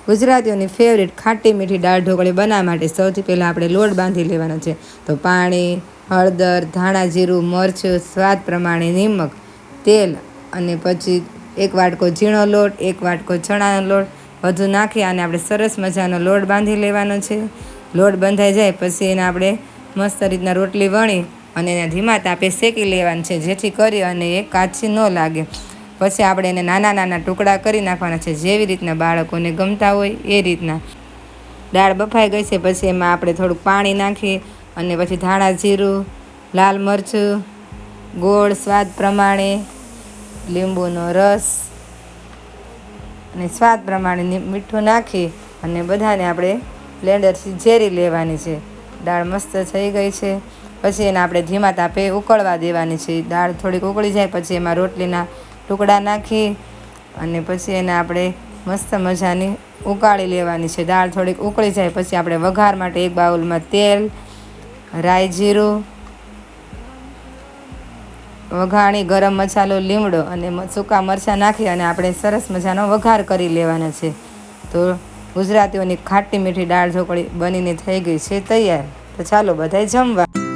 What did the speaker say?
ગુજરાતીઓની ફેવરેટ ખાટી મીઠી દાળ ઢોકળી બનાવવા માટે સૌથી પહેલાં આપણે લોટ બાંધી લેવાનો છે. તો પાણી, હળદર, ધાણા જીરું, મરચું, સ્વાદ પ્રમાણે નિમક, તેલ અને પછી 1 વાટકો ઝીણો લોટ, 1 વાટકો ચણાનો લોટ બધું નાખી અને આપણે સરસ મજાનો લોટ બાંધી લેવાનો છે. લોટ બંધાઈ જાય પછી એને આપણે મસ્ત રીતના રોટલી વણી અને એને ધીમા તાપે શેકી લેવાનું છે, જેથી કરી અને એ કાચી ન લાગે. પછી આપણે એને નાના નાના ટુકડા કરી નાખવાના છે, જેવી રીતના બાળકોને ગમતા હોય એ રીતના. દાળ બફાઈ ગઈ છે પછી એમાં આપણે થોડુંક પાણી નાખી અને પછી ધાણા જીરું, લાલ મરચું, ગોળ સ્વાદ પ્રમાણે, લીંબુનો રસ અને સ્વાદ પ્રમાણે મીઠું નાખી અને બધાને આપણે બ્લેન્ડરથી ઝેરી લેવાની છે. દાળ મસ્ત થઈ ગઈ છે. પછી એને આપણે ધીમા તાપે ઉકળવા દેવાની છે. દાળ થોડીક ઉકળી જાય પછી એમાં રોટલીના ટુકડા નાખી અને પછી એને આપણે મસ્ત મજાની ઉકાળી લેવાની છે. દાળ થોડીક ઉકળી જાય પછી આપણે વઘાર માટે એક બાઉલમાં તેલ, રાઈ જીરું, વઘાણી ગરમ મસાલો, લીમડો અને સૂકા મરચાં નાખી અને આપણે સરસ મજાનો વઘાર કરી લેવાના છે. તો ગુજરાતીઓની ખાટી મીઠી દાળ ઢોકળી બનીને થઈ ગઈ છે તૈયાર. તો ચાલો બધાય જમવા.